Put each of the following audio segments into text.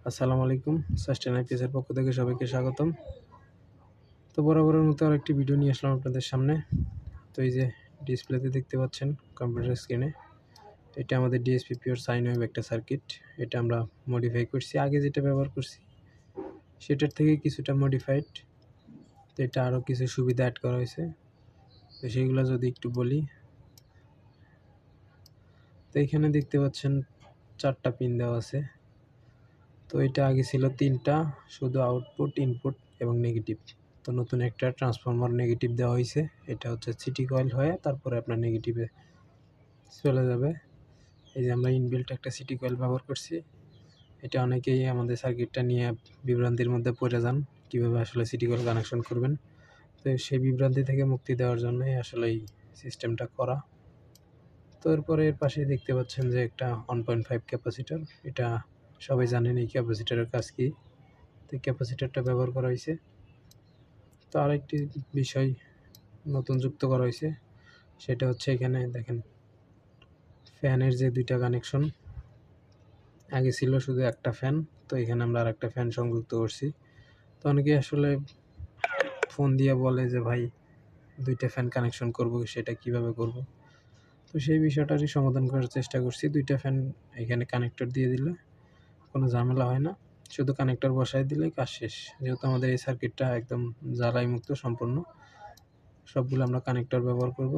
আসসালামু আলাইকুম। সাস্টেন আইপিএসের পক্ষ থেকে সবাইকে স্বাগতম। তো বরাবরের মতো আরেকটি ভিডিও নিয়ে আসলাম আপনাদের সামনে। তো এই যে ডিসপ্লেতে দেখতে পাচ্ছেন কম্পিউটার স্ক্রিনে, এটা আমাদের ডিএসপি পিওর সাইন ওয়েভ একটা সার্কিট। এটা আমরা মডিফাই করছি, আগে যেটা ব্যবহার করছি সেটার থেকে কিছুটা মডিফাইড। তো এটা আরও কিছু সুবিধা অ্যাড করা হয়েছে, তো সেইগুলো যদি একটু বলি। তো এখানে দেখতে পাচ্ছেন 4টা পিন দেওয়া আছে। তো এটা আগে ছিল 3টা, শুধু আউটপুট, ইনপুট এবং নেগেটিভ। তো নতুন একটা ট্রান্সফরমার নেগেটিভ দেওয়া হয়েছে। এটা হচ্ছে সিটি কয়েল হয়ে তারপরে আপনার নেগেটিভে চলে যাবে। এই যে আমরা ইনবিল্ট একটা সিটি কয়েল ব্যবহার করছি। এটা অনেকেই আমাদের সার্কিটটা নিয়ে বিভ্রান্তির মধ্যে পড়ে যান, কীভাবে আসলে সিটি কয়েল কানেকশন করবেন। তো সেই বিভ্রান্তি থেকে মুক্তি দেওয়ার জন্যই আসলে এই সিস্টেমটা করা। তো এরপরে এর পাশে দেখতে পাচ্ছেন যে একটা 1.5 ক্যাপাসিটর। এটা সবাই জানেন এই ক্যাপাসিটরের কাজ কী। তো ক্যাপাসিটরটা ব্যবহার করা হয়েছে। তো আরেকটি বিষয় নতুন যুক্ত করা হয়েছে, সেটা হচ্ছে এখানে দেখেন ফ্যানের যে 2টা কানেকশন। আগে ছিল শুধু একটা ফ্যান, তো এখানে আমরা আরেকটা ফ্যান সংযুক্ত করছি। তো অনেকে আসলে ফোন দিয়ে বলে যে ভাই 2টা ফ্যান কানেকশন করব, সেটা কিভাবে করব। তো সেই বিষয়টারই সমাধান করার চেষ্টা করছি। 2টা ফ্যান এখানে কানেক্টর দিয়ে দিলে কোনো ঝামেলা হয় না, শুধু কানেক্টর বসায় দিলেই কাজ শেষ। যেহেতু আমাদের এই সার্কিটটা একদম জ্বালাই মুক্ত সম্পূর্ণ, সবগুলো আমরা কানেক্টর ব্যবহার করব।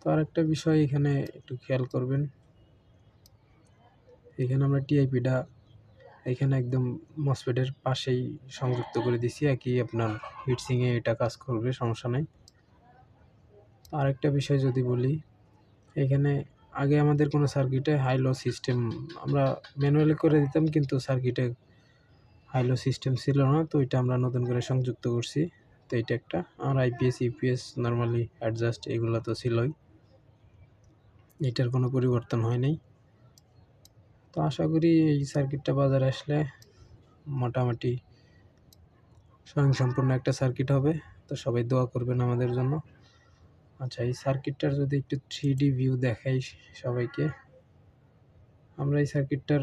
তো আরেকটা বিষয় এখানে একটু খেয়াল করবেন, এখানে আমরা টিআইপিটা এখানে একদম মসফেটের পাশেই সংযুক্ত করে দিছি, একই আপনার হিটসিংয়ে এটা কাজ করবে, সমস্যা নাই। আরেকটা বিষয় যদি বলি, এখানে আগে আমাদের কোনো সার্কিটে হাই লো সিস্টেম আমরা ম্যানুয়ালি করে দিতাম, কিন্তু সার্কিটে হাই লো সিস্টেম ছিল না। তো এটা আমরা নতুন করে সংযুক্ত করছি। তো এটা একটা, আর আইপিএস ইউপিএস নর্মালি অ্যাডজাস্ট এগুলো তো ছিলই, এটার কোনো পরিবর্তন হয় নাই। তো আশা করি এই সার্কিটটা বাজারে আসলে মোটামুটি স্বয়ংসম্পূর্ণ একটা সার্কিট হবে। তো সবাই দোয়া করবেন আমাদের জন্য। আচ্ছা, এই সার্কিটটার যদি একটু 3D ভিউ দেখাই সবাইকে, আমরা এই সার্কিটটার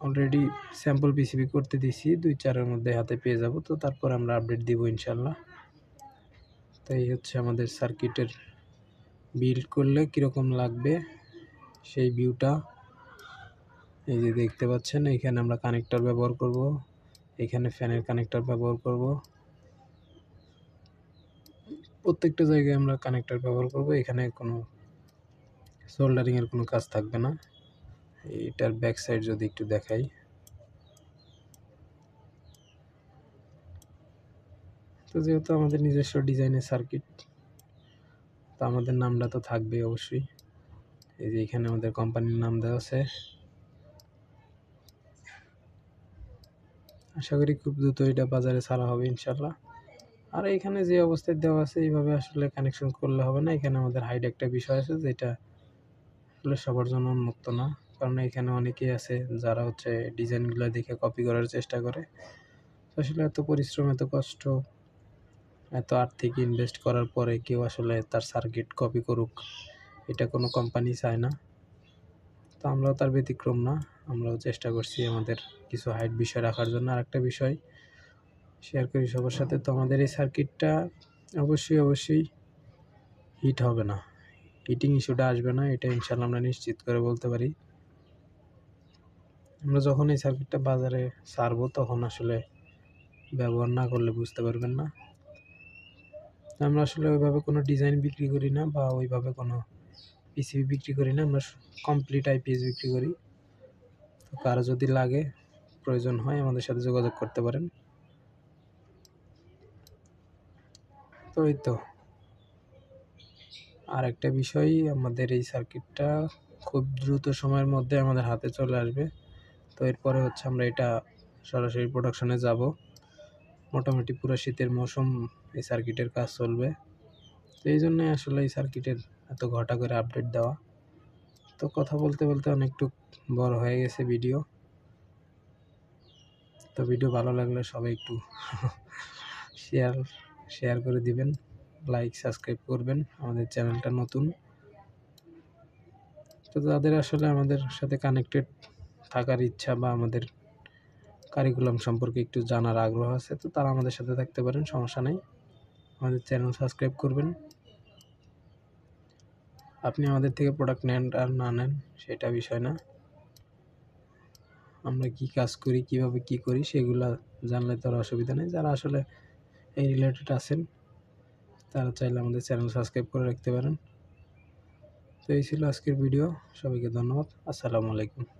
অলরেডি স্যাম্পল পিসিবি করতে দিছি, 2-4-এর মধ্যে হাতে পেয়ে যাব। তো তারপর আমরা আপডেট দিব ইনশাল্লাহ। তো এই হচ্ছে আমাদের সার্কিটের বিল্ড করলে কীরকম লাগবে সেই ভিউটা। এই যে দেখতে পাচ্ছেন, এখানে আমরা কানেক্টর ব্যবহার করব, এখানে ফ্যানের কানেক্টর ব্যবহার করব, প্রত্যেকটা জায়গায় আমরা কানেক্টর ব্যবহার করব। এখানে কোনো সোল্ডারিংয়ের কোনো কাজ থাকবে না। এটার ব্যাক সাইড যদি একটু দেখাই, তো যেহেতু আমাদের নিজস্ব ডিজাইনের সার্কিট, তো আমাদের নামটা তো থাকবে অবশ্যই। এই যে এখানে আমাদের কোম্পানির নাম দেওয়া আছে। আশা করি খুব দ্রুত এটা বাজারে ছাড়া হবে ইনশাল্লাহ। আর এখানে যে অবস্থায় দেওয়া আছে এইভাবে আসলে কানেকশন করলে হবে না। এখানে আমাদের হাইড একটা বিষয় আছে, যেটা আসলে সবার জন্য উন্মুক্ত না, কারণ এখানে অনেকেই আছে যারা হচ্ছে ডিজাইনগুলো দেখে কপি করার চেষ্টা করে। আসলে এত পরিশ্রম, এত কষ্ট, এত আর্থিক ইনভেস্ট করার পরে কেউ আসলে তার সার্কিট কপি করুক, এটা কোনো কোম্পানি চায় না। তো আমরাও তার ব্যতিক্রম না, আমরাও চেষ্টা করছি আমাদের কিছু হাইড বিষয় রাখার জন্য। আরেকটা বিষয় শেয়ার করি সবার সাথে, তো আমাদের এই সার্কিটটা অবশ্যই হিট হবে না, হিটিং ইস্যুটা আসবে না, এটা ইনশাল্লাহ আমরা নিশ্চিত করে বলতে পারি। আমরা যখন এই সার্কিটটা বাজারে ছাড়বো তখন আসলে ব্যবহার না করলে বুঝতে পারবেন না। আমরা আসলে ওইভাবে কোনো ডিজাইন বিক্রি করি না, বা ওইভাবে কোনো পিসিবি বিক্রি করি না, আমরা কমপ্লিট আইপিএস বিক্রি করি। তো কারো যদি লাগে, প্রয়োজন হয়, আমাদের সাথে যোগাযোগ করতে পারেন। তো এই তো আর একটা বিষয়, আমাদের এই সার্কিটটা খুব দ্রুত সময়ের মধ্যে আমাদের হাতে চলে আসবে। তো এরপরে হচ্ছে আমরা এটা সরাসরি প্রোডাকশনে যাব। মোটামুটি পুরো শীতের মৌসুম এই সার্কিটের কাজ চলবে। তো এই জন্যই আসলে এই সার্কিটের এত ঘটা করে আপডেট দেওয়া। তো কথা বলতে বলতে অনেকটু বড় হয়ে গেছে ভিডিও। তো ভিডিও ভালো লাগলে সবাই একটু শেয়ার করে দিবেন, লাইক সাবস্ক্রাইব করবেন। আমাদের চ্যানেলটা নতুন, তো যাদের আসলে আমাদের সাথে কানেক্টেড থাকার ইচ্ছা বা আমাদের কারিকুলাম সম্পর্কে একটু জানার আগ্রহ আছে, তো তারা আমাদের সাথে থাকতে পারেন, সমস্যা নেই। আমাদের চ্যানেল সাবস্ক্রাইব করবেন। আপনি আমাদের থেকে প্রোডাক্ট নেন আর না নেন সেটা বিষয় না, আমরা কি কাজ করি, কিভাবে কি করি সেগুলা জানলে তো আর অসুবিধা নেই। যারা আসলে এই রিলেটেড আছেন তারা চাইলে আমাদের চ্যানেল সাবস্ক্রাইব করে রাখতে পারেন। তো এই ছিল আজকের ভিডিও। সবাইকে ধন্যবাদ। আসসালামু আলাইকুম।